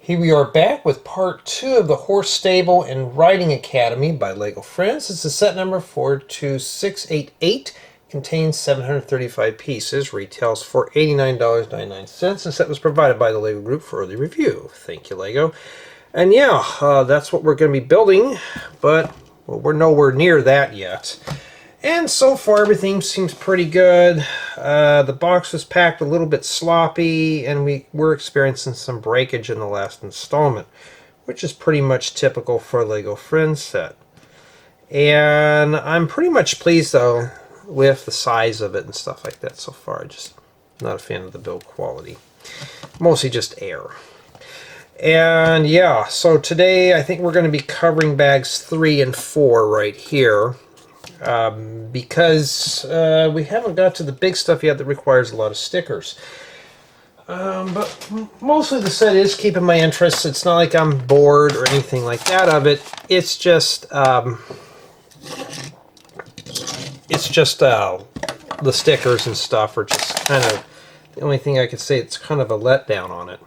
Here we are back with part 2 of the Horse Stable and Riding Academy by Lego Friends. This is set number 42688. Contains 735 pieces. Retails for $89.99. The set was provided by the Lego Group for early review. Thank you, Lego. And yeah, that's what we're going to be building, but well, we're nowhere near that yet. And so far everything seems pretty good. The box was packed a little bit sloppy, and we were experiencing some breakage in the last installment, which is pretty much typical for a Lego Friends set. And I'm pretty much pleased though with the size of it and stuff like that so far. Just not a fan of the build quality. Mostly just air. And yeah, so today I think we're going to be covering bags 3 and 4 right here. Because we haven't got to the big stuff yet that requires a lot of stickers. But mostly the set is keeping my interest. It's not like I'm bored or anything like that of it. It's just the stickers and stuff are just kind of the only thing I could say. It's kind of a letdown on it.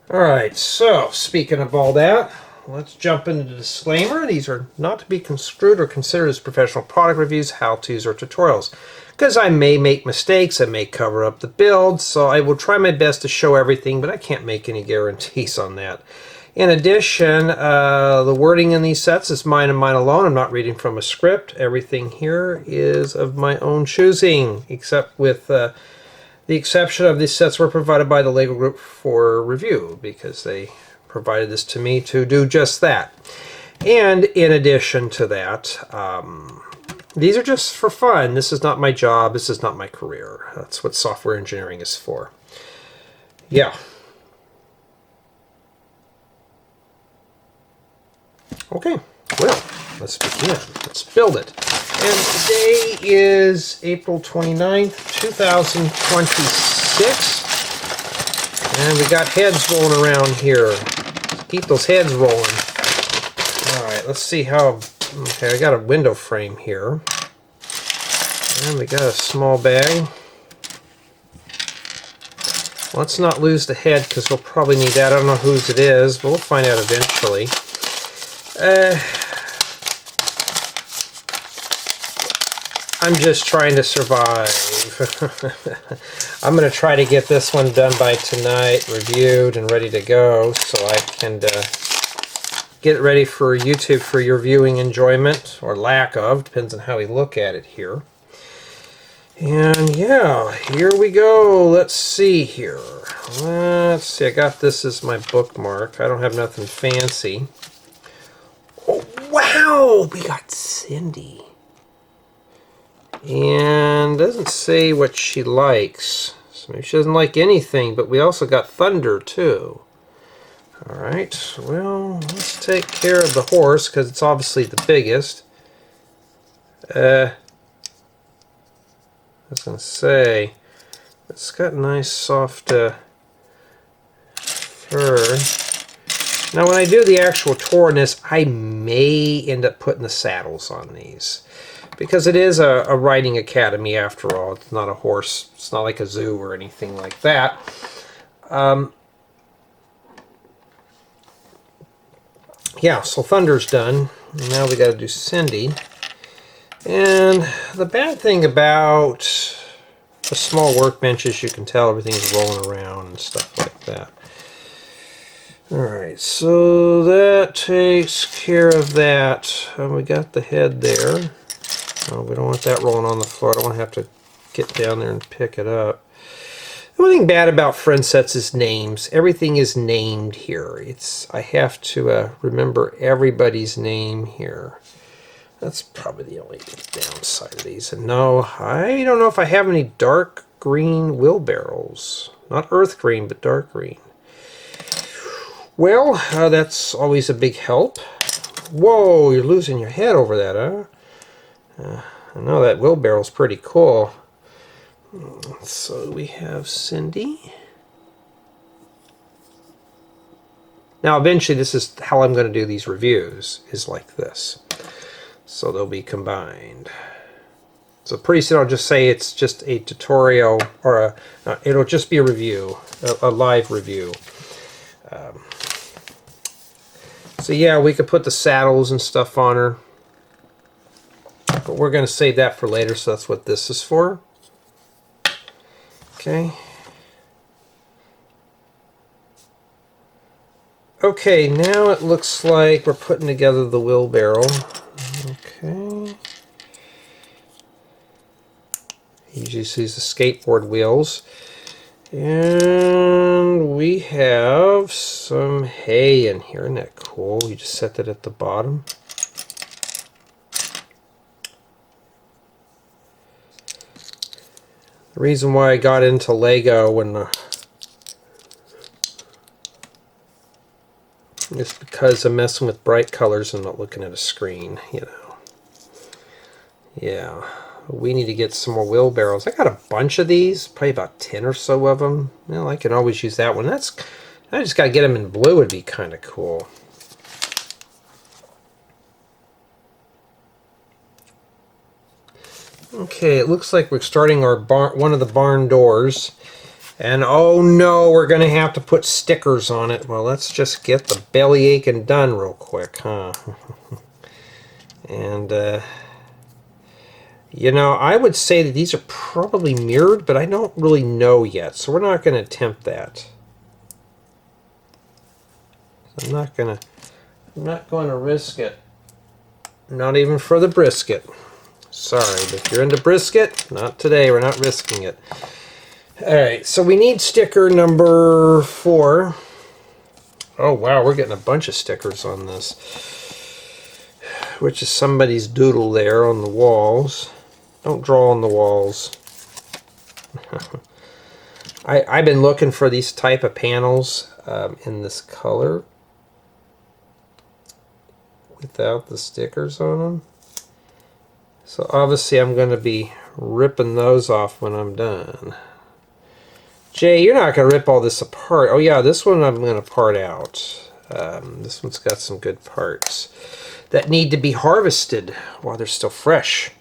Alright, so speaking of all that, let's jump into the disclaimer. These are not to be construed or considered as professional product reviews, how-tos, or tutorials. Because I may make mistakes, I may cover up the build, so I will try my best to show everything, but I can't make any guarantees on that. In addition, the wording in these sets is mine and mine alone. I'm not reading from a script. Everything here is of my own choosing, except with the exception of these sets were provided by the Lego Group for review, because they provided this to me to do just that. And in addition to that, these are just for fun. This is not my job. This is not my career. That's what software engineering is for. Yeah. Okay, well, let's begin. Let's build it. And today is April 29th, 2026. And we got heads rolling around here. Keep those heads rolling. Alright, let's see how... Okay, I got a window frame here. And we got a small bag. Let's not lose the head, because we'll probably need that. I don't know whose it is, but we'll find out eventually. I'm just trying to survive. I'm going to try to get this one done by tonight, reviewed and ready to go, so I can get it ready for YouTube for your viewing enjoyment, or lack of, depends on how we look at it here. And yeah, here we go. Let's see here. Let's see, I got this as my bookmark. I don't have nothing fancy. Oh, wow! We got Cindy. And doesn't say what she likes. So maybe she doesn't like anything, but we also got Thunder too. Alright, well, let's take care of the horse, because it's obviously the biggest. I was going to say, it's got nice soft fur. Now when I do the actual tour in this, I may end up putting the saddles on these. Because it is a riding academy after all. It's not a horse. It's not like a zoo or anything like that. Yeah, so Thunder's done. Now we got to do Cindy. And the bad thing about the small workbench is you can tell everything's rolling around and stuff like that. Alright, so that takes care of that. We got the head there. Oh, we don't want that rolling on the floor. I don't want to have to get down there and pick it up. The only thing bad about friend sets is names. Everything is named here. I have to remember everybody's name here. That's probably the only downside of these. And no, I don't know if I have any dark green wheelbarrows. Not earth green, but dark green. Well, that's always a big help. Whoa, you're losing your head over that, huh? I know that wheelbarrow's pretty cool. So we have Cindy. Now eventually this is how I'm going to do these reviews, is like this. So they'll be combined. So pretty soon I'll just say it's just a tutorial, or it'll just be a review, a live review. So yeah, we could put the saddles and stuff on her, but we're going to save that for later, so that's what this is for. Okay. Okay, now it looks like we're putting together the wheelbarrow. Okay. He usually sees the skateboard wheels. And we have some hay in here. Isn't that cool? You just set that at the bottom. The reason why I got into Lego is because I'm messing with bright colors and not looking at a screen, you know. Yeah. We need to get some more wheelbarrows. I got a bunch of these, probably about 10 or so of them. Well, I can always use that one. I just got to get them in blue. Would be kind of cool. Okay, it looks like we're starting our one of the barn doors. And oh no, we're going to have to put stickers on it. Well, let's just get the belly aching done real quick, huh? And you know, I would say that these are probably mirrored, but I don't really know yet, so we're not going to attempt that. I'm not going to risk it. Not even for the brisket. Sorry, but if you're into brisket, not today. We're not risking it. All right, so we need sticker number 4. Oh wow, we're getting a bunch of stickers on this, which is somebody's doodle there on the walls. Don't draw on the walls. I've been looking for these type of panels in this color without the stickers on them. So obviously I'm going to be ripping those off when I'm done. Jay, you're not going to rip all this apart. Oh yeah, this one I'm going to part out. This one's got some good parts that need to be harvested while they're still fresh.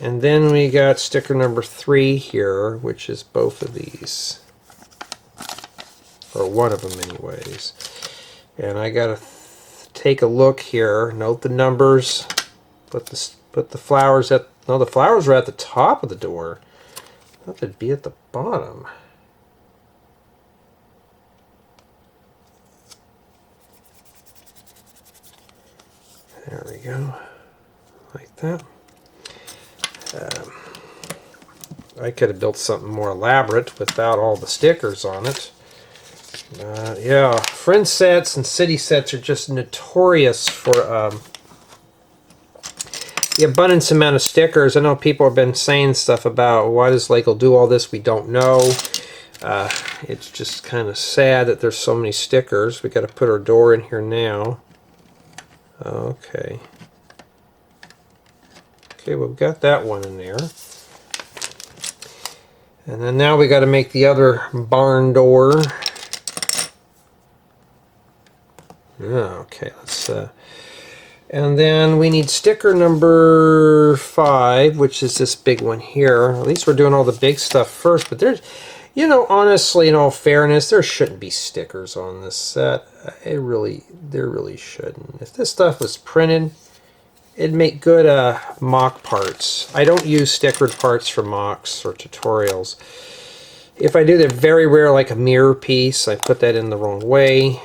And then we got sticker number 3 here, which is both of these. Or one of them anyways. And I got to take a look here, note the numbers, put the flowers at, no, the flowers are at the top of the door. I thought they'd be at the bottom. There we go, like that. I could have built something more elaborate without all the stickers on it. Yeah, friend sets and city sets are just notorious for the abundance amount of stickers. I know people have been saying stuff about why does Lego do all this. We don't know. It's just kind of sad that there's so many stickers. We got to put our door in here now. Okay. Okay, we've got that one in there. And then now we got to make the other barn door. Okay, let's and then we need sticker number 5, which is this big one here. At least we're doing all the big stuff first, but there's, you know, honestly, in all fairness, there shouldn't be stickers on this set. There really shouldn't. If this stuff was printed, it'd make good mock parts. I don't use stickered parts for mocks or tutorials. If I do, they're very rare, like a mirror piece. I put that in the wrong way.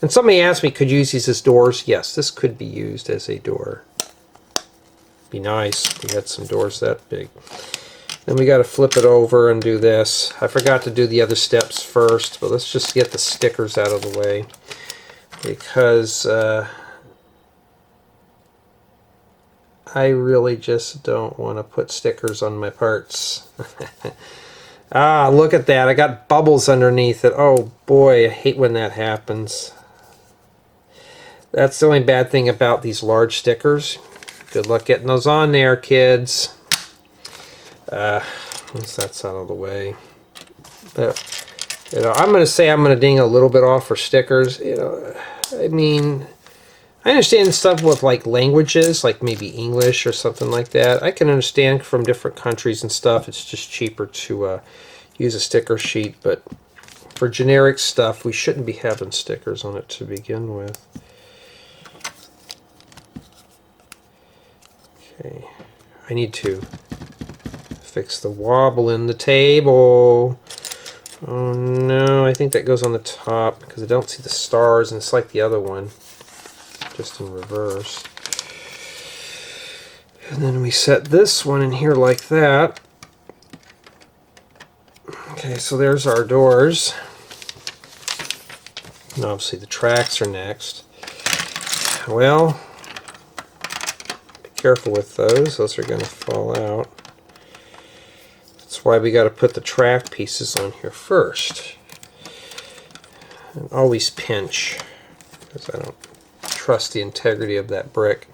And somebody asked me, could you use these as doors? Yes, this could be used as a door. Be nice if we had some doors that big. Then we got to flip it over and do this. I forgot to do the other steps first, but let's just get the stickers out of the way. Because I really just don't want to put stickers on my parts. Ah, look at that. I got bubbles underneath it. Oh boy, I hate when that happens. That's the only bad thing about these large stickers. Good luck getting those on there, kids. Once that's out of the way. But, you know, I'm going to say I'm going to ding a little bit off for stickers. You know, I mean, I understand stuff with like languages, like maybe English or something like that. I can understand from different countries and stuff. It's just cheaper to use a sticker sheet, but for generic stuff, we shouldn't be having stickers on it to begin with. Okay, I need to fix the wobble in the table. Oh no, I think that goes on the top because I don't see the stars, and it's like the other one, just in reverse. And then we set this one in here like that. Okay, so there's our doors. And obviously the tracks are next. Well, be careful with those. Those are going to fall out. That's why we got to put the track pieces on here first. And always pinch, because I don't trust the integrity of that brick.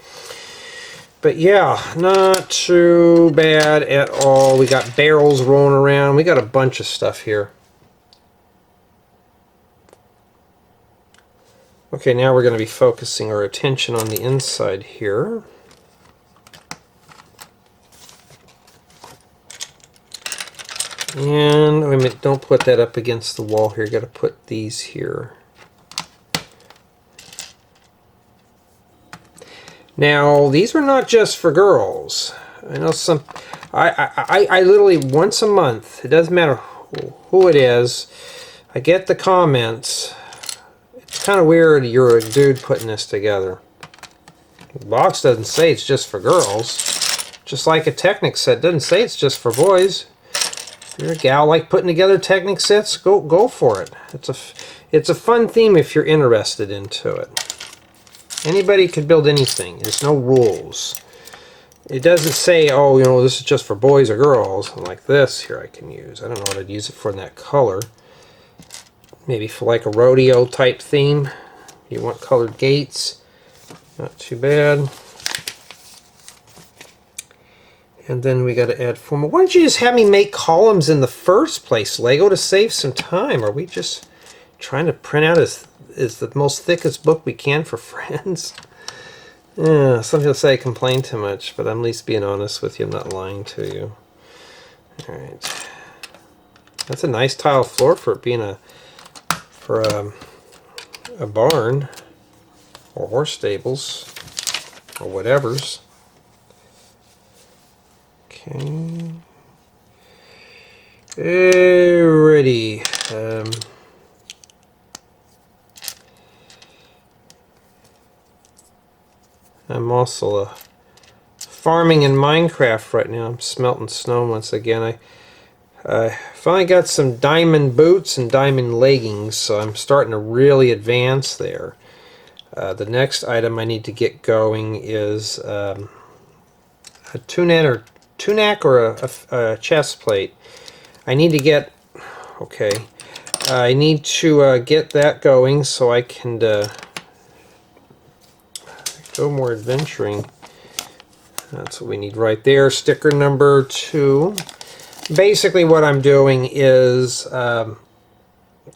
But yeah, not too bad at all. We got barrels rolling around. We got a bunch of stuff here. Okay, now we're going to be focusing our attention on the inside here. And wait a minute, don't put that up against the wall here. You got to put these here. Now, these are not just for girls. I know some. I literally once a month. It doesn't matter who it is. I get the comments. It's kind of weird. You're a dude putting this together. The box doesn't say it's just for girls. Just like a Technic set doesn't say it's just for boys. If you're a gal like putting together Technic sets, go for it. It's a fun theme if you're interested into it. Anybody could build anything. There's no rules. It doesn't say, oh, you know, this is just for boys or girls. Like this here I can use. I don't know what I'd use it for in that color. Maybe for like a rodeo type theme. You want colored gates. Not too bad. And then we got to add four more. Why don't you just have me make columns in the first place, Lego, to save some time? Are we just trying to print out as the most thickest book we can for friends? Yeah, some people say I complain too much, but I'm at least being honest with you. I'm not lying to you. All right, that's a nice tile floor for it being a barn or horse stables or whatever's. Okay. Alrighty. I'm also farming in Minecraft right now. I'm smelting snow once again. I finally got some diamond boots and diamond leggings, so I'm starting to really advance there. The next item I need to get going is a tunic or a chest plate. I need to get, okay, I need to get that going so I can go more adventuring. That's what we need right there. Sticker number 2. Basically what I'm doing is trying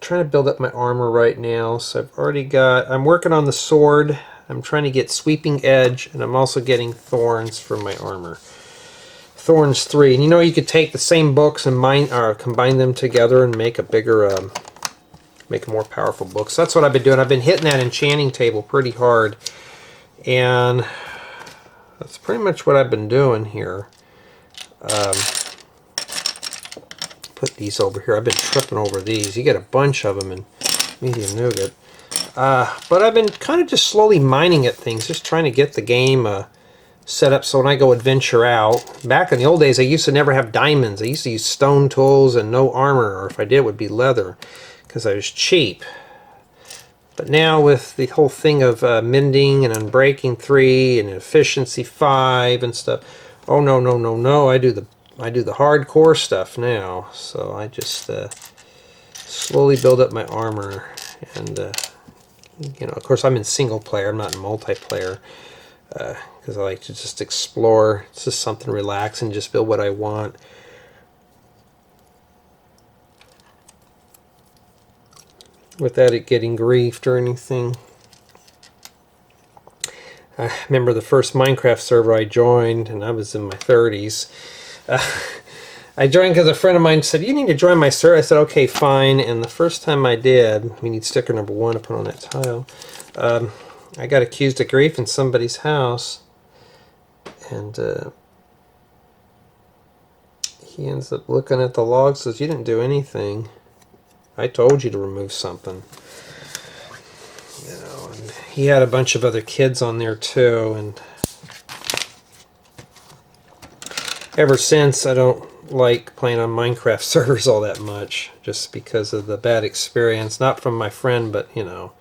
to build up my armor right now. So I've already got, I'm working on the sword. I'm trying to get sweeping edge, and I'm also getting thorns for my armor. Thorns 3. And you know, you could take the same books and combine them together and make a bigger, make a more powerful book. So that's what I've been doing. I've been hitting that enchanting table pretty hard. And that's pretty much what I've been doing here. Put these over here. I've been tripping over these. You get a bunch of them in medium nougat. But I've been kind of just slowly mining at things, just trying to get the game set up so when I go adventure out. Back in the old days, I used to never have diamonds. I used to use stone tools and no armor, or if I did, it would be leather, because I was cheap. But now with the whole thing of mending and unbreaking 3 and efficiency 5 and stuff, oh no, I do the hardcore stuff now. So I just slowly build up my armor, and you know, of course I'm in single player. I'm not in multiplayer because I like to just explore. It's just something relaxing, just build what I want. Without it getting griefed or anything. I remember the first Minecraft server I joined, and I was in my 30s. I joined because a friend of mine said, you need to join my server. I said, okay, fine. And the first time I did, we need sticker number 1 to put on that tile, I got accused of grief in somebody's house. And he ends up looking at the log, says, you didn't do anything. I told you to remove something. You know, and he had a bunch of other kids on there too, and ever since I don't like playing on Minecraft servers all that much, just because of the bad experience, not from my friend, but you know.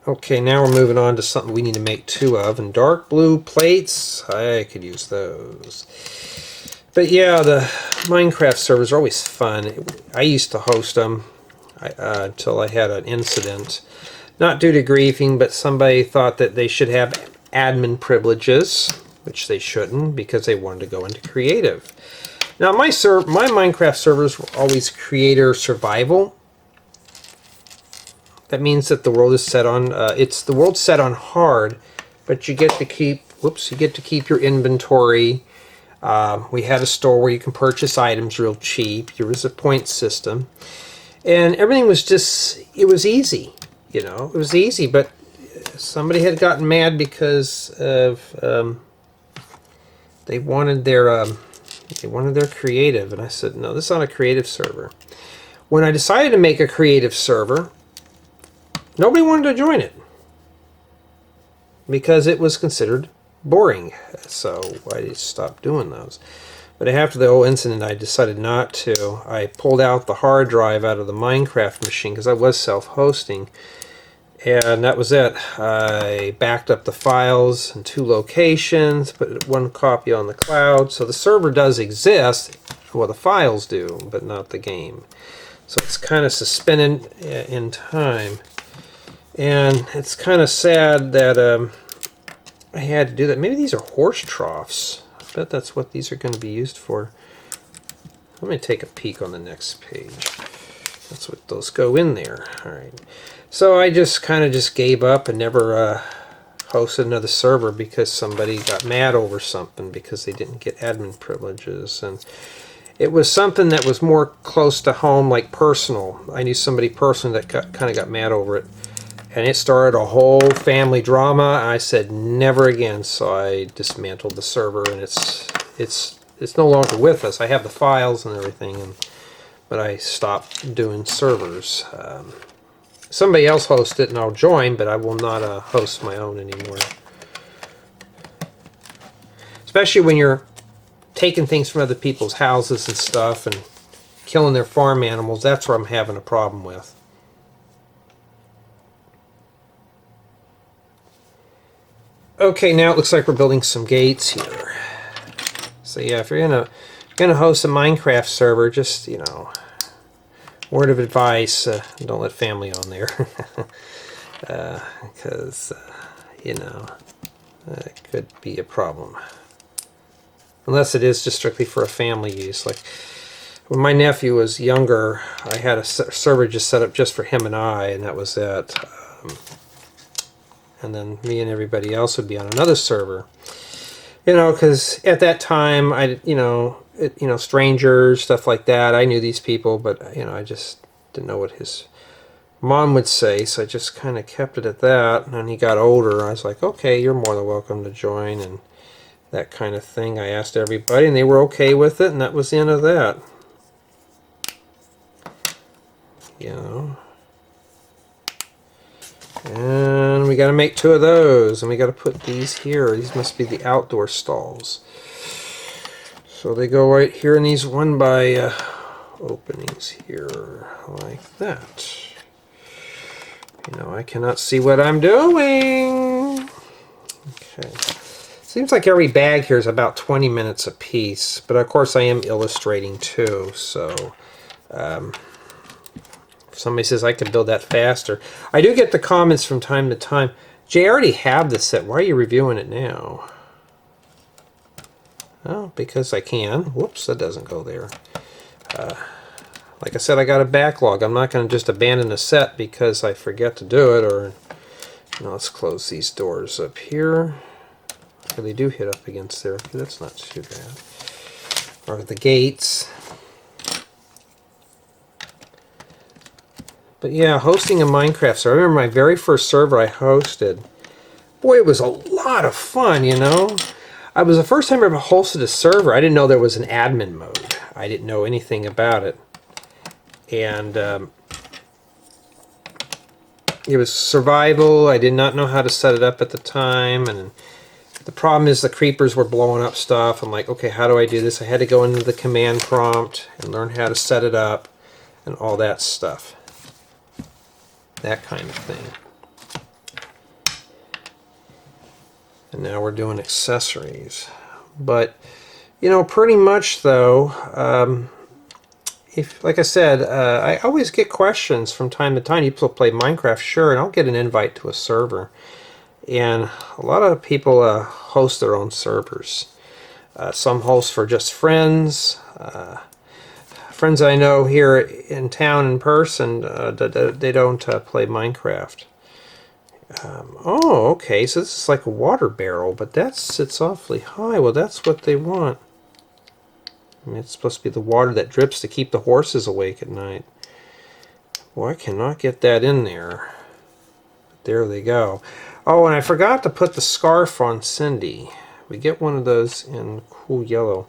Okay, now we're moving on to something we need to make 2 of, and dark blue plates, I could use those. But yeah, the Minecraft servers are always fun. I used to host them until I had an incident. Not due to griefing, but somebody thought that they should have admin privileges, which they shouldn't, because they wanted to go into creative. Now my Minecraft servers were always creator survival. That means that the world is set on the world's set on hard, but you get to keep your inventory. We had a store where you can purchase items real cheap. There was a point system, and everything was it was easy. You know, it was easy, but somebody had gotten mad because of they wanted their creative, and I said, no, this is not a creative server. When I decided to make a creative server, nobody wanted to join it because it was considered boring, so I just stopped doing those. But after the whole incident, I decided not to. I pulled out the hard drive out of the Minecraft machine because I was self-hosting, and that was it. I backed up the files in 2 locations, put 1 copy on the cloud, so the server does exist. Well, the files do, but not the game. So it's kind of suspended in time. And it's kind of sad that I had to do that. Maybe these are horse troughs. I bet that's what these are going to be used for. Let me take a peek on the next page. That's what those go in there. All right. So I just kind of gave up and never hosted another server because somebody got mad over something because they didn't get admin privileges. And it was something that was more close to home, like personal. I knew somebody personally that kind of got mad over it. And it started a whole family drama. I said never again, so I dismantled the server, and it's no longer with us. I have the files and everything, but I stopped doing servers. Somebody else hosts it, and I'll join, but I will not host my own anymore. Especially when you're taking things from other people's houses and stuff and killing their farm animals. That's where I'm having a problem with. Okay, now it looks like we're building some gates here. So yeah, if you're gonna host a Minecraft server, just, you know, word of advice, don't let family on there. Because, you know, that could be a problem. Unless it is just strictly for a family use. Like, when my nephew was younger, I had a server just set up just for him and I, and that was it. And then me and everybody else would be on another server. You know, because at that time, strangers, stuff like that. I knew these people, but, you know, I just didn't know what his mom would say, so I just kind of kept it at that. And when he got older, I was like, okay, you're more than welcome to join, and that kind of thing. I asked everybody, and they were okay with it, and that was the end of that. You know. And we got to make 2 of those, and we got to put these here. These must be the outdoor stalls. So they go right here in these 1x openings here, like that. You know, I cannot see what I'm doing. Okay. Seems like every bag here is about 20 minutes a piece, but of course I am illustrating too, so if somebody says I can build that faster. I do get the comments from time to time, Jay, I already have this set, why are you reviewing it now? Oh, because I can. Whoops, that doesn't go there. like I said, I got a backlog. I'm not going to just abandon a set because I forget to do it. Or let's close these doors up here. They do hit up against there. That's not too bad. Or the gates. But yeah, hosting a Minecraft server. I remember my very first server I hosted. Boy, it was a lot of fun, you know. It was the first time I ever hosted a server. I didn't know there was an admin mode. I didn't know anything about it. And it was survival. I did not know how to set it up at the time. And the problem is the creepers were blowing up stuff. I'm like, okay, how do I do this? I had to go into the command prompt and learn how to set it up and all that stuff. That kind of thing. And now we're doing accessories. But, you know, pretty much though, if, like I said, I always get questions from time to time. People play Minecraft, sure, and I'll get an invite to a server. And a lot of people host their own servers. Some host for just friends. Friends I know here in town in person, they don't play Minecraft. Oh, okay, so this is like a water barrel, but that sits awfully high. Well, that's what they want. I mean, it's supposed to be the water that drips to keep the horses awake at night. Well, I cannot get that in there. There they go. Oh, and I forgot to put the scarf on Cindy. We get one of those in cool yellow.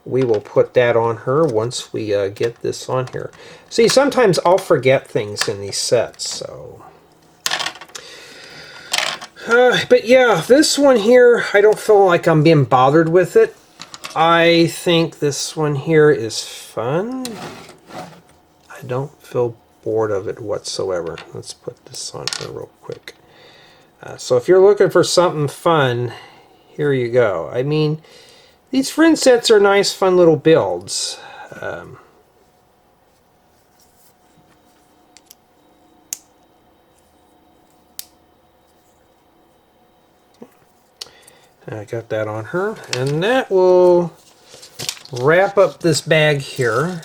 We will put that on her once we get this on here. See, sometimes I'll forget things in these sets, so... but yeah, this one here, I don't feel like I'm being bothered with it. I think this one here is fun. I don't feel bored of it whatsoever. Let's put this on here real quick. So if you're looking for something fun, here you go. I mean, these friend sets are nice, fun little builds. I got that on her, and that will wrap up this bag here.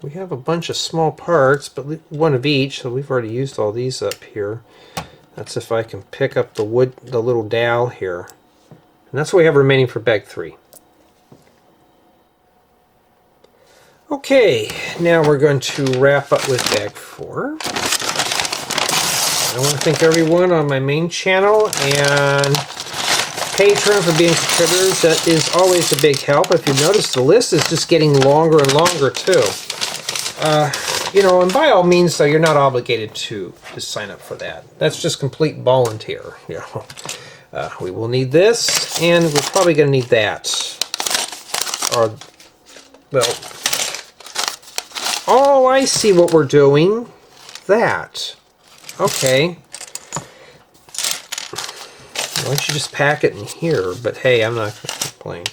We have a bunch of small parts, but one of each, so we've already used all these up here. That's if I can pick up the wood, the little dowel here. And that's what we have remaining for bag 3. Okay, now we're going to wrap up with bag 4. I want to thank everyone on my main channel and Patreon for being contributors. That is always a big help. If you notice, the list is just getting longer and longer too. You know, and by all means, though, you're not obligated to sign up for that. That's just complete volunteer. You know, we will need this, and we're probably going to need that. Or, well, oh, I see what we're doing. That. Okay. Why don't you just pack it in here? But hey, I'm not going to complain.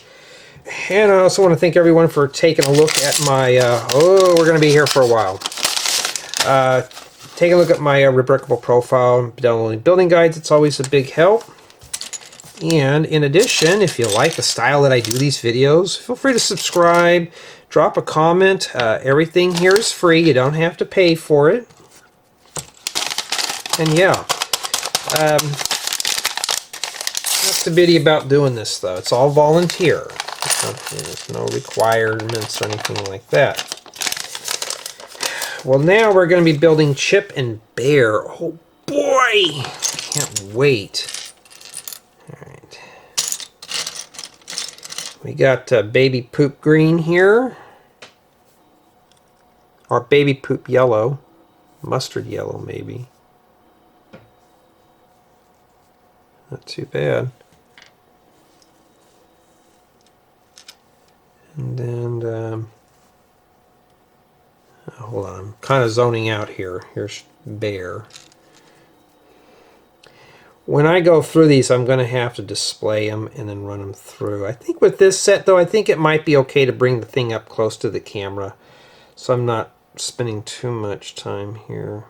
And I also want to thank everyone for taking a look at my, oh, we're going to be here for a while. Taking a look at my rebrickable profile, downloading building guides. It's always a big help. And in addition, if you like the style that I do these videos, feel free to subscribe, drop a comment. Everything here is free. You don't have to pay for it. And yeah, that's the beauty about doing this, though. It's all volunteer. There's no requirements or anything like that. Well, now we're going to be building Chip and Bear. Oh boy! Can't wait. Alright. We got baby poop green here. Or baby poop yellow. Mustard yellow, maybe. Not too bad. And then, hold on, I'm kind of zoning out here. Here's Bear. When I go through these, I'm going to have to display them and then run them through. I think with this set, though, I think it might be okay to bring the thing up close to the camera, so I'm not spending too much time here.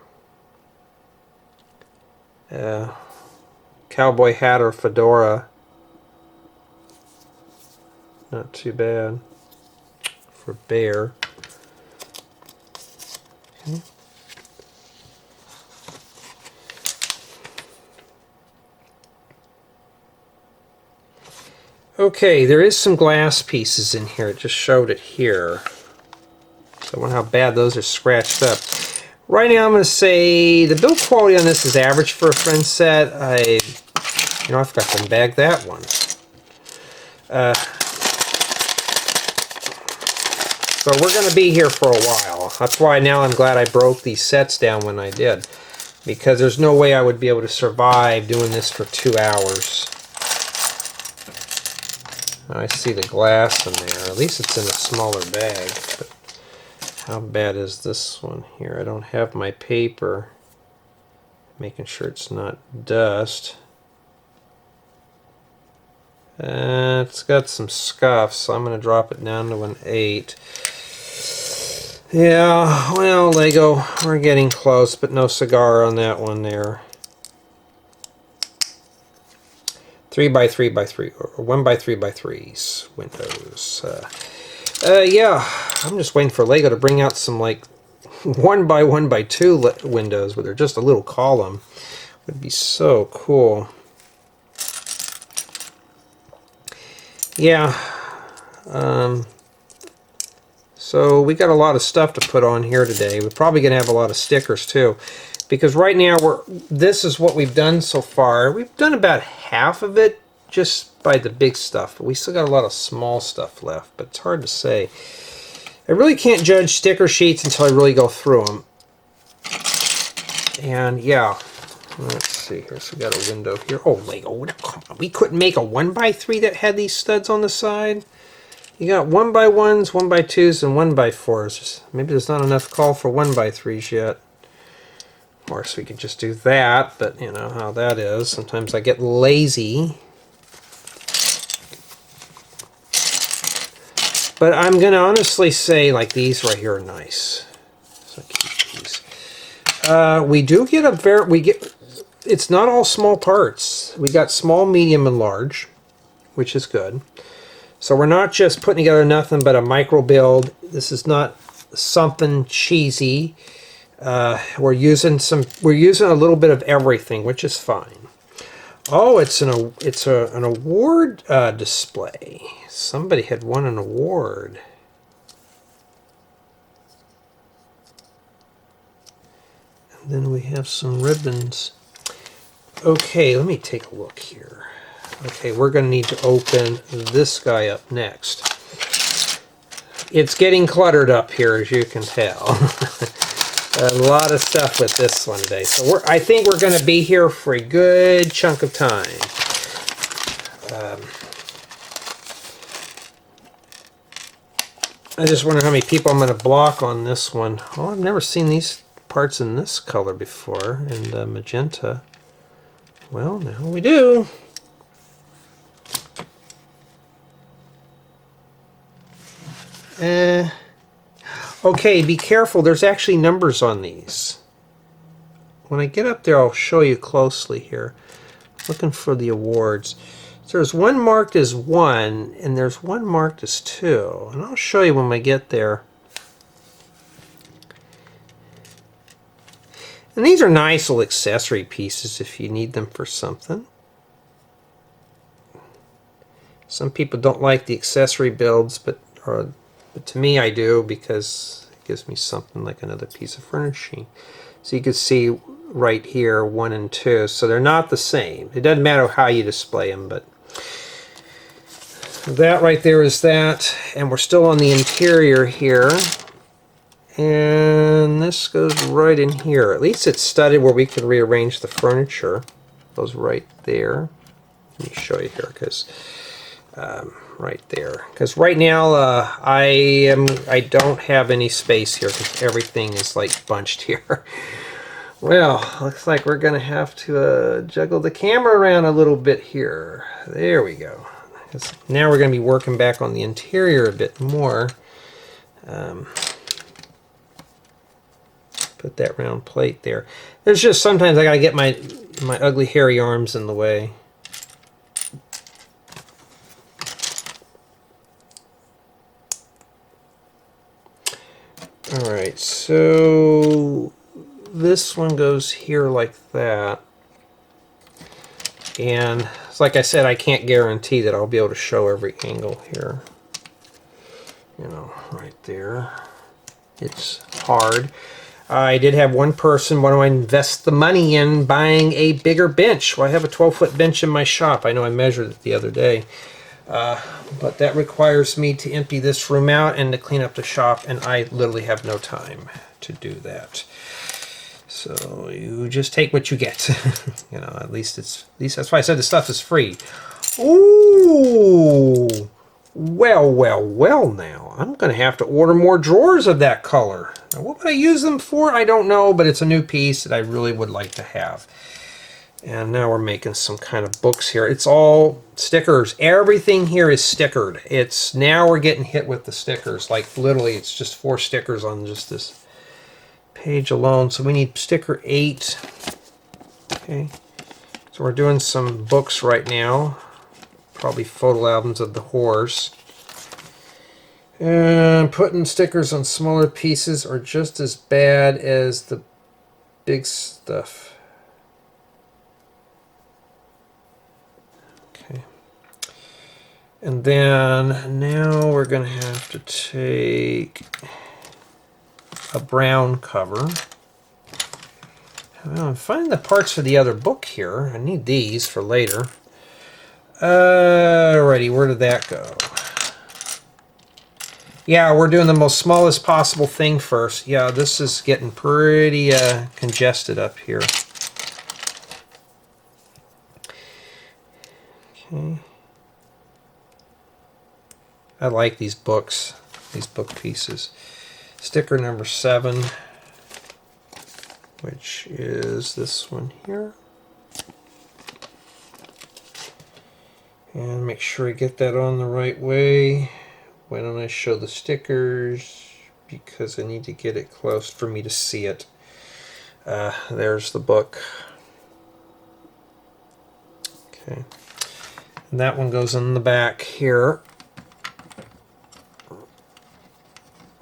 Cowboy hat or fedora. Not too bad for Bear. Okay, there is some glass pieces in here. It just showed it here. So I wonder how bad those are scratched up. Right now I'm going to say the build quality on this is average for a friend set. I forgot to bag that one. So we're going to be here for a while. That's why now I'm glad I broke these sets down when I did. Because there's no way I would be able to survive doing this for 2 hours. I see the glass in there. At least it's in a smaller bag. But how bad is this one here? I don't have my paper. Making sure it's not dust. It's got some scuffs, so I'm going to drop it down to an 8. Yeah, well, Lego, we're getting close, but no cigar on that one there. 3x3x3, or 1x3x3s windows. Yeah, I'm just waiting for Lego to bring out some like 1x1x2 windows where they're just a little column. Would be so cool. Yeah. So we got a lot of stuff to put on here today. We're probably going to have a lot of stickers too, because right now this is what we've done so far. We've done about half of it just by the big stuff, but we still got a lot of small stuff left. But it's hard to say. I really can't judge sticker sheets until I really go through them. And yeah, let's see here. So we got a window here. Oh, Lego, come on. We couldn't make a 1x3 that had these studs on the side. You got 1x1s, 1x2s, and 1x4s. Maybe there's not enough call for 1x3s yet. Of course, we could just do that, but you know how that is. Sometimes I get lazy. But I'm going to honestly say, like, these right here are nice. So keep these. We do get it's not all small parts. We got small, medium, and large, which is good. So we're not just putting together nothing but a micro build. This is not something cheesy. We're using a little bit of everything, which is fine. Oh, it's an award display. Somebody had won an award. And then we have some ribbons. Okay, let me take a look here. Okay, we're going to need to open this guy up next. It's getting cluttered up here, as you can tell. A lot of stuff with this one today. So I think we're going to be here for a good chunk of time. I just wonder how many people I'm going to block on this one. Oh, I've never seen these parts in this color before, and magenta. Well, now we do. Okay, be careful. There's actually numbers on these. When I get up there, I'll show you closely here. Looking for the awards. So there's one marked as 1, and there's one marked as 2. And I'll show you when we get there. And these are nice little accessory pieces if you need them for something. Some people don't like the accessory builds, but to me I do, because it gives me something like another piece of furnishing. So you can see right here 1 and 2. So they're not the same. It doesn't matter how you display them, but that right there is that. And we're still on the interior here. And this goes right in here. At least it's studded where we can rearrange the furniture. Goes right there. Let me show you here, because right there. Because right now I don't have any space here, because everything is like bunched here. Well, looks like we're gonna have to juggle the camera around a little bit here. There we go. Now we're gonna be working back on the interior a bit more. Put that round plate there. There's just sometimes I gotta get my ugly hairy arms in the way. Alright, so this one goes here like that. And like I said, I can't guarantee that I'll be able to show every angle here. You know, right there. It's hard. I did have one person want to invest the money in buying a bigger bench. Well, I have a 12-foot bench in my shop. I know I measured it the other day. But that requires me to empty this room out and to clean up the shop, and I literally have no time to do that. So you just take what you get. You know, at least that's why I said the stuff is free. Ooh, well now. I'm going to have to order more drawers of that color. Now, what would I use them for? I don't know, but it's a new piece that I really would like to have. And now we're making some kind of books here. It's all stickers. Everything here is stickered. Now we're getting hit with the stickers. Like literally, it's just 4 stickers on just this page alone. So we need sticker 8. Okay. So we're doing some books right now. Probably photo albums of the horse. And putting stickers on smaller pieces are just as bad as the big stuff. And then now we're going to have to take a brown cover. I'm finding the parts for the other book here. I need these for later. Alrighty, where did that go? Yeah, we're doing the most smallest possible thing first. Yeah, this is getting pretty congested up here. Okay. I like these books, these book pieces. Sticker number 7, which is this one here. And make sure I get that on the right way. Why don't I show the stickers? Because I need to get it close for me to see it. There's the book. Okay. And that one goes in the back here.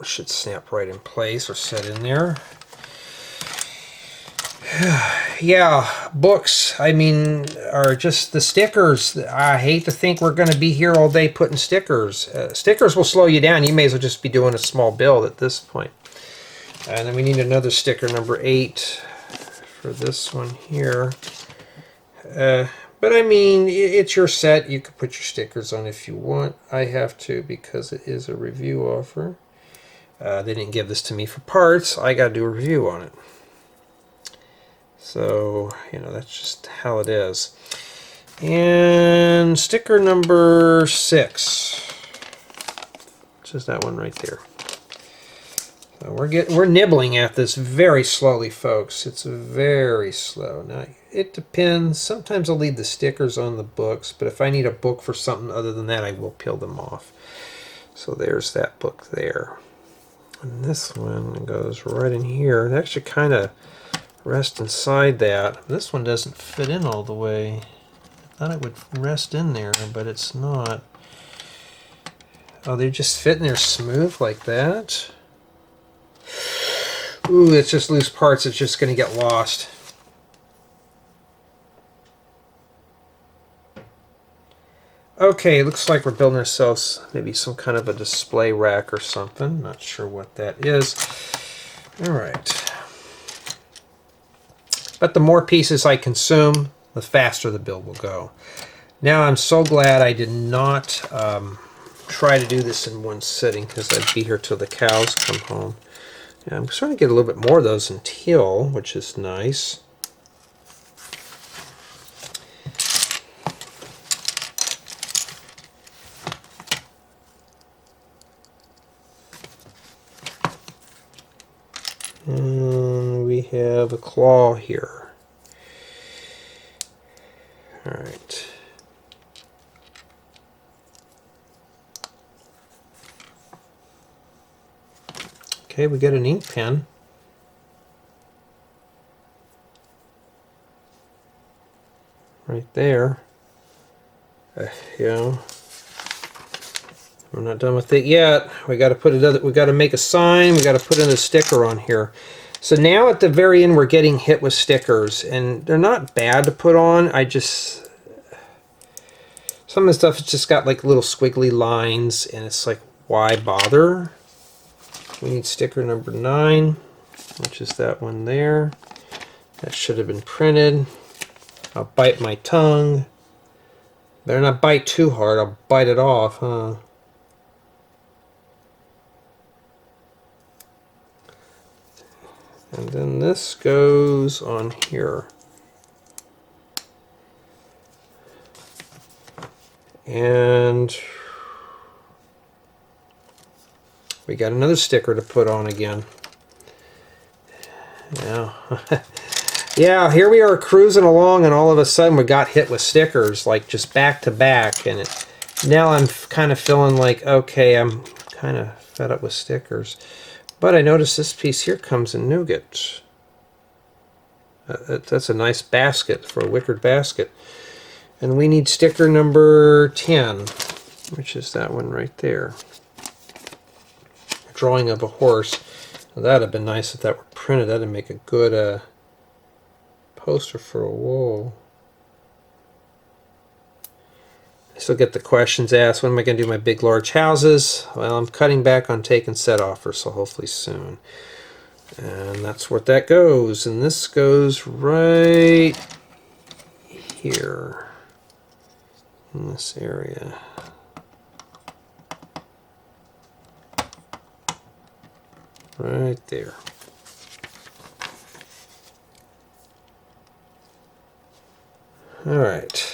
Should snap right in place or set in there. Yeah, books, I mean, are just the stickers. I hate to think we're going to be here all day putting stickers. Stickers will slow you down. You may as well just be doing a small build at this point. And then we need another sticker, number 8, for this one here. But I mean, it's your set. You can put your stickers on if you want. I have to because it is a review offer. They didn't give this to me for parts. I got to do a review on it. So, you know, that's just how it is. And sticker number 6. Which is that one right there. So we're nibbling at this very slowly, folks. It's very slow. Now, it depends. Sometimes I'll leave the stickers on the books, but if I need a book for something other than that, I will peel them off. So there's that book there. And this one goes right in here. It actually kind of rests inside that. This one doesn't fit in all the way. I thought it would rest in there, but it's not. Oh, they just fit in there smooth like that? Ooh, it's just loose parts. It's just going to get lost. Okay, looks like we're building ourselves maybe some kind of a display rack or something. Not sure what that is. Alright. But the more pieces I consume, the faster the build will go. Now I'm so glad I did not try to do this in one sitting, because I'd be here till the cows come home. Yeah, I'm starting to get a little bit more of those in teal, which is nice. And we have a claw here. All right. Okay, we get an ink pen. Right there. You know, We're not done with it yet. We got to put it. We got to make a sign. We got to put in a sticker on here. So now at the very end, we're getting hit with stickers, and they're not bad to put on. Some of the stuff, it's just got like little squiggly lines, and it's like, why bother? We need sticker number 9, which is that one there. That should have been printed. I'll bite my tongue. Better not bite too hard. I'll bite it off, huh? And then this goes on here. And we got another sticker to put on again. Yeah. Yeah, here we are cruising along, and all of a sudden we got hit with stickers, like just back to back. And now I'm kind of feeling like, okay, I'm kind of fed up with stickers. But I noticed this piece here comes in nougat. That's a nice basket for a wickered basket. And we need sticker number 10, which is that one right there. Drawing of a horse. Now, that'd have been nice if that were printed. That'd make a good poster for a wall. I still get the questions asked, when am I going to do my big large houses? Well, I'm cutting back on take and set offers, so hopefully soon. And that's what that goes. And this goes right here in this area. Right there. All right.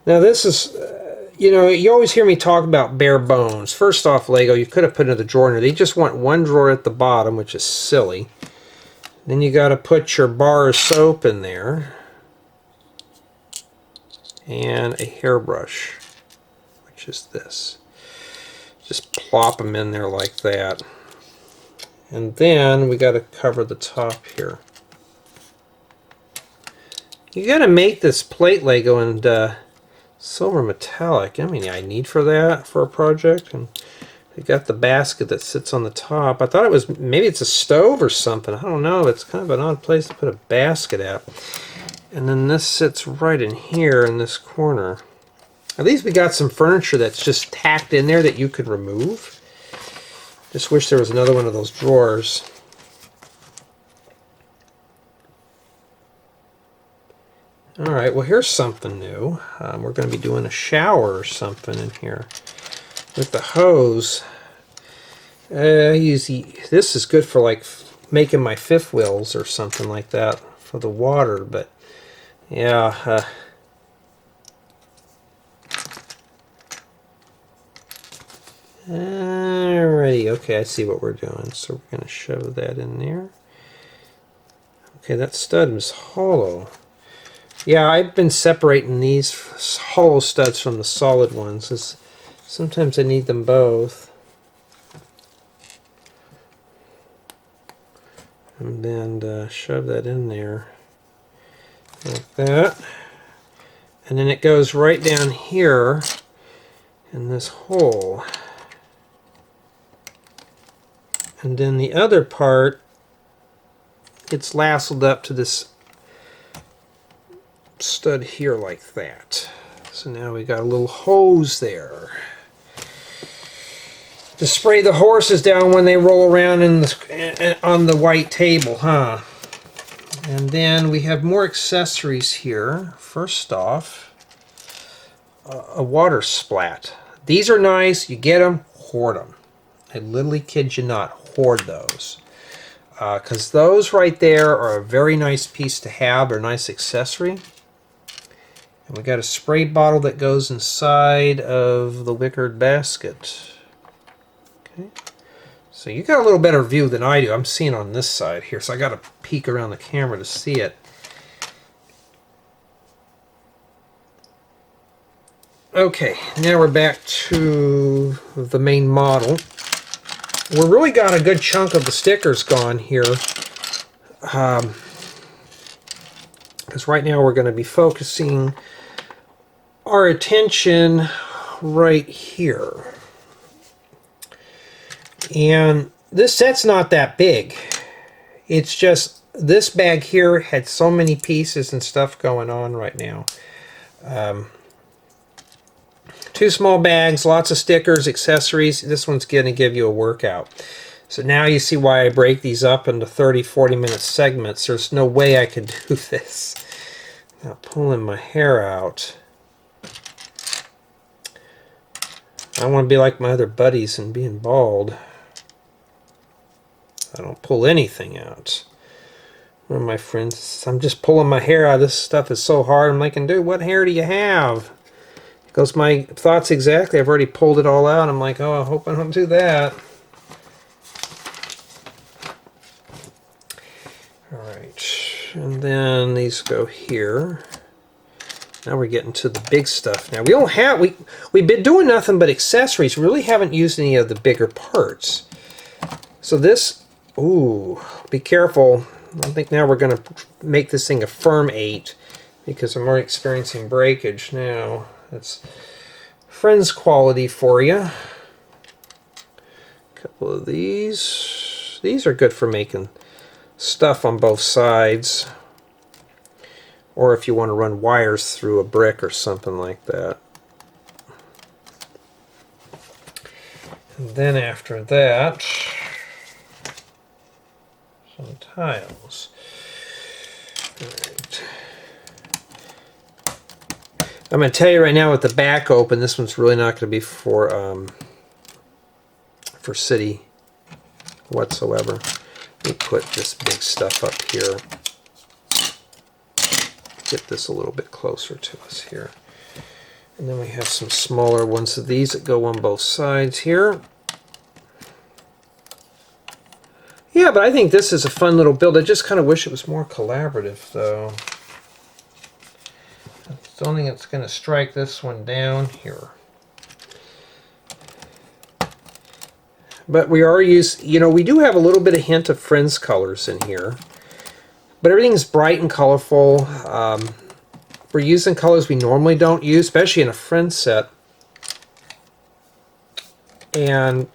Now this is, you know, you always hear me talk about bare bones. First off, Lego, you could have put another drawer in there. They just want one drawer at the bottom, which is silly. Then you got to put your bar of soap in there. And a hairbrush, which is this. Just plop them in there like that. And then we got to cover the top here. You got to make this plate Lego and silver metallic. I mean, I need for that for a project. And you got the basket that sits on the top. I thought it was, maybe it's a stove or something. I don't know. It's kind of an odd place to put a basket at. And then this sits right in here in this corner. At least we got some furniture that's just tacked in there that you could remove. Just wish there was another one of those drawers. Alright, well here's something new. We're going to be doing a shower or something in here with the hose. This is good for like making my fifth wheels or something like that for the water, but yeah. Alrighty, okay, I see what we're doing. So we're going to shove that in there. Okay, that stud is hollow. Yeah, I've been separating these hollow studs from the solid ones, 'cause sometimes I need them both. And then shove that in there like that. And then it goes right down here in this hole. And then the other part gets lassoed up to this stud here like that. So now we got a little hose there to spray the horses down when they roll around on the white table, huh? And then we have more accessories here. First off, a water splat. These are nice. You get them, hoard them. I literally kid you not, hoard those. Because those right there are a very nice piece to have, or a nice accessory. And we got a spray bottle that goes inside of the wickered basket. Okay. So you got a little better view than I do. I'm seeing on this side here, so I got to peek around the camera to see it. Okay, now we're back to the main model. We really got a good chunk of the stickers gone here. Because right now we're going to be focusing our attention right here. And this set's not that big. It's just this bag here had so many pieces and stuff going on right now. Two small bags, lots of stickers, accessories. This one's going to give you a workout. So now you see why I break these up into 30, 40-minute segments. There's no way I could do this. Now pulling my hair out. I want to be like my other buddies and being bald. I don't pull anything out. One of my friends, I'm just pulling my hair out. This stuff is so hard. I'm like, dude, what hair do you have? He goes, my thoughts exactly. I've already pulled it all out. I'm like, oh, I hope I don't do that. All right, and then these go here. Now we're getting to the big stuff. Now we've been doing nothing but accessories. We really haven't used any of the bigger parts. So this, ooh, be careful. I think now we're going to make this thing a firm 8 because I'm already experiencing breakage now. That's friends quality for you. A couple of these. These are good for making stuff on both sides. Or if you want to run wires through a brick or something like that. And then after that, some tiles. All right. I'm going to tell you right now with the back open, this one's really not going to be for city whatsoever. Let me put this big stuff up here. Get this a little bit closer to us here. And then we have some smaller ones of these that go on both sides here. Yeah, but I think this is a fun little build. I just kind of wish it was more collaborative, though. I don't think it's going to strike this one down here. But we are we do have a little bit of hint of Friends colors in here. But everything's bright and colorful. We're using colors we normally don't use, especially in a Friends set. And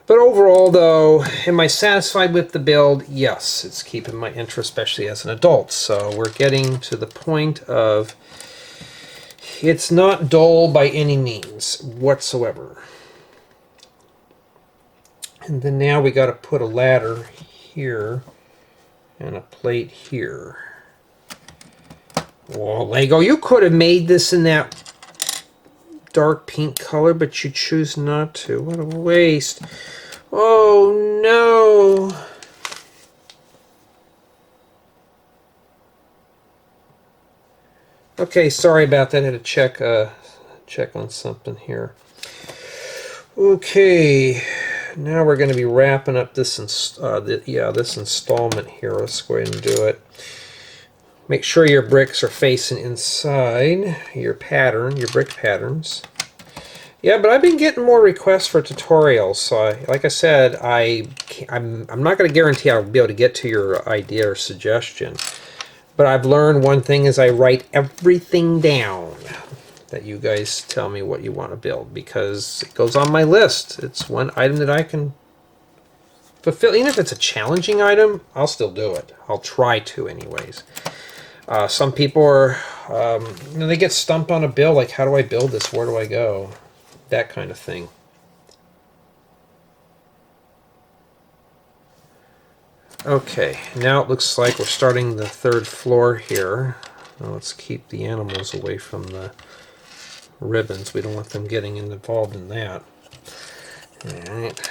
but overall, though, am I satisfied with the build? Yes, it's keeping my interest, especially as an adult. So we're getting to the point of it's not dull by any means whatsoever. And then now we got to put a ladder here and a plate here. Whoa, Lego, you could have made this in that dark pink color, but you choose not to. What a waste. Oh no. Okay, sorry about that. I had to check on something here. Okay, now we're going to be wrapping up this this installment here. Let's go ahead and do it. Make sure your bricks are facing inside your pattern, your brick patterns. Yeah, but I've been getting more requests for tutorials. So, like I said, I'm not going to guarantee I'll be able to get to your idea or suggestion. But I've learned one thing is I write everything down that you guys tell me what you want to build, because it goes on my list. It's one item that I can fulfill. Even if it's a challenging item, I'll still do it. I'll try to anyways. Some people are, they get stumped on a build, like, how do I build this? Where do I go? That kind of thing. Okay, now it looks like we're starting the third floor here. Now let's keep the animals away from the ribbons. We don't want them getting involved in that. Alright.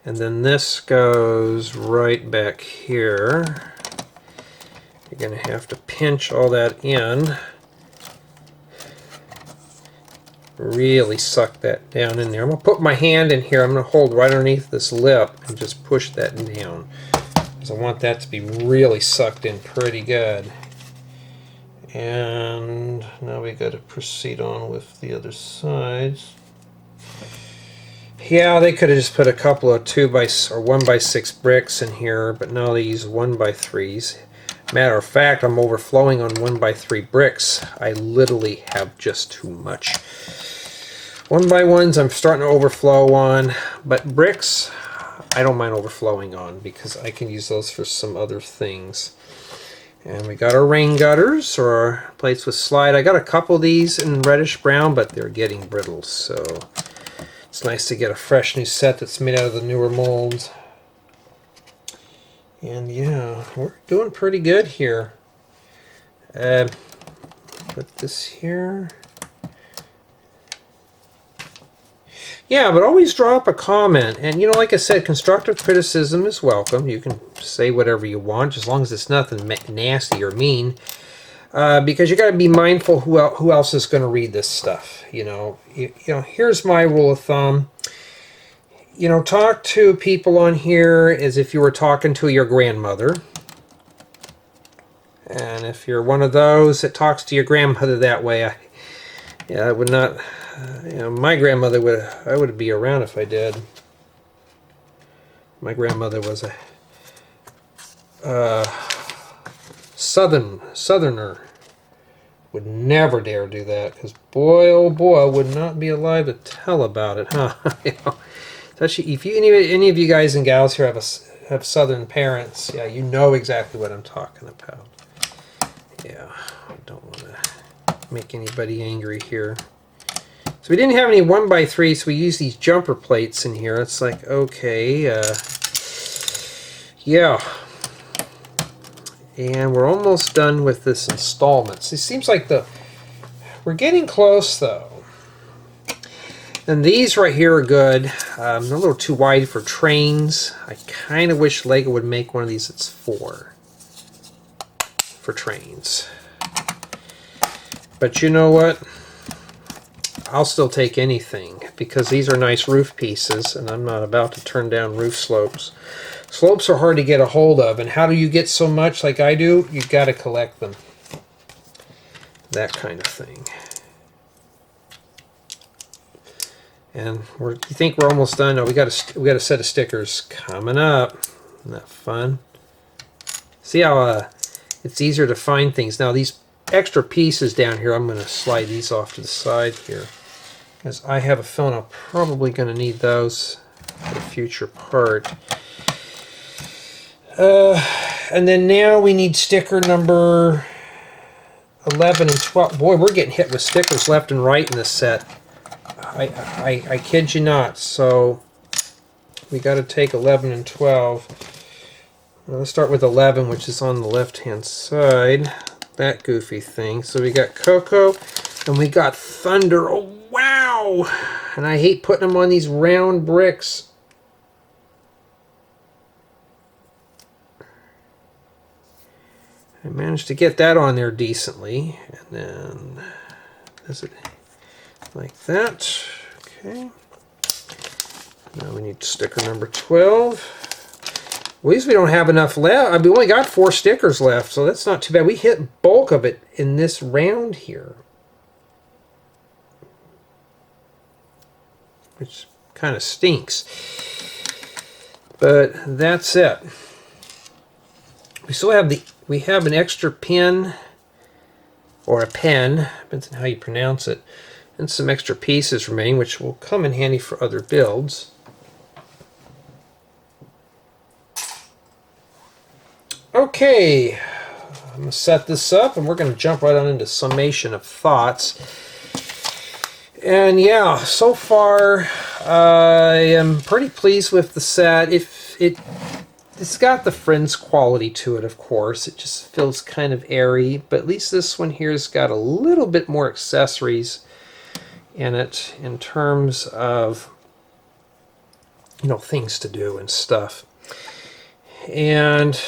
And then this goes right back here. You're going to have to pinch all that in. Really suck that down in there. I'm going to put my hand in here. I'm going to hold right underneath this lip and just push that down, because I want that to be really sucked in pretty good. And now we got to proceed on with the other sides. Yeah, they could have just put a couple of 1x6 bricks in here, but no, they use 1x3s. Matter of fact, I'm overflowing on 1x3 bricks. I literally have just too much. 1x1s I'm starting to overflow on, but bricks I don't mind overflowing on because I can use those for some other things. And we got our rain gutters, or our plates with slide. I got a couple of these in reddish brown, but they're getting brittle, so it's nice to get a fresh new set that's made out of the newer molds. And yeah, we're doing pretty good here. Put this here. Yeah, but always drop a comment. And, you know, like I said, constructive criticism is welcome. You can say whatever you want, as long as it's nothing nasty or mean. Because you got to be mindful who else is going to read this stuff. You know, here's my rule of thumb. You know, talk to people on here as if you were talking to your grandmother. And if you're one of those that talks to your grandmother that way, I would not... you know, my grandmother I would be around if I did. My grandmother was a southerner. Would never dare do that, because boy, oh boy, I would not be alive to tell about it, huh? You know, especially if any of you guys and gals here have southern parents, yeah, you know exactly what I'm talking about. Yeah, I don't want to make anybody angry here. So we didn't have any 1x3, so we used these jumper plates in here. It's like, okay, yeah. And we're almost done with this installment. It seems like we're getting close, though. And these right here are good. They're a little too wide for trains. I kind of wish Lego would make one of these that's 4 for trains. But you know what? I'll still take anything, because these are nice roof pieces, and I'm not about to turn down roof slopes. Slopes are hard to get a hold of, and how do you get so much like I do? You've got to collect them. That kind of thing. And you think we're almost done? No, we got a set of stickers coming up. Isn't that fun? See how it's easier to find things now. These extra pieces down here, I'm going to slide these off to the side here, because I have a feeling I'm probably going to need those for a future part. And then now we need sticker number 11 and 12. Boy, we're getting hit with stickers left and right in this set. I kid you not. So we got to take 11 and 12. Well, let's start with 11, which is on the left-hand side. That goofy thing. So we got Coco and we got Thunder. Oh, wow! And I hate putting them on these round bricks. I managed to get that on there decently. And then does it like that. Okay. Now we need sticker number 12. At least we don't have enough left. I mean, we only got 4 stickers left, so that's not too bad. We hit bulk of it in this round here, which kind of stinks. But that's it. We still have we have an extra pin, or a pen, depends on how you pronounce it, and some extra pieces remaining, which will come in handy for other builds. Okay, I'm going to set this up, and we're going to jump right on into Summation of Thoughts. And yeah, so far I am pretty pleased with the set. It's got the Friends quality to it, of course. It just feels kind of airy, but at least this one here has got a little bit more accessories in it in terms of, you know, things to do and stuff. And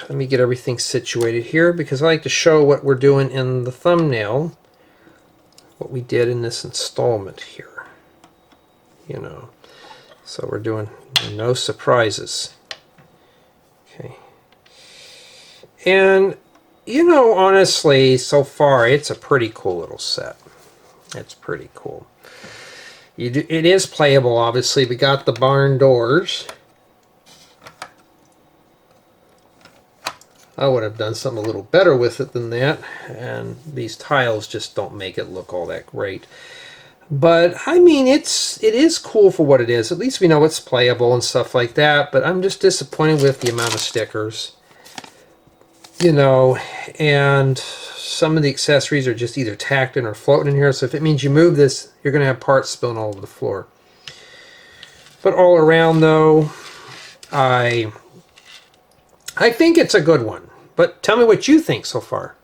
let me get everything situated here, because I like to show what we're doing in the thumbnail, what we did in this installment here, you know. So we're doing no surprises. Okay. And, you know, honestly, so far, it's a pretty cool little set. It's pretty cool. It is playable, obviously. We got the barn doors. I would have done something a little better with it than that, and these tiles just don't make it look all that great. But I mean, it is cool for what it is. At least we know it's playable and stuff like that. But I'm just disappointed with the amount of stickers, you know, and some of the accessories are just either tacked in or floating in here. So if it means you move this, you're going to have parts spilling all over the floor. But all around, though, I think it's a good one. But tell me what you think so far.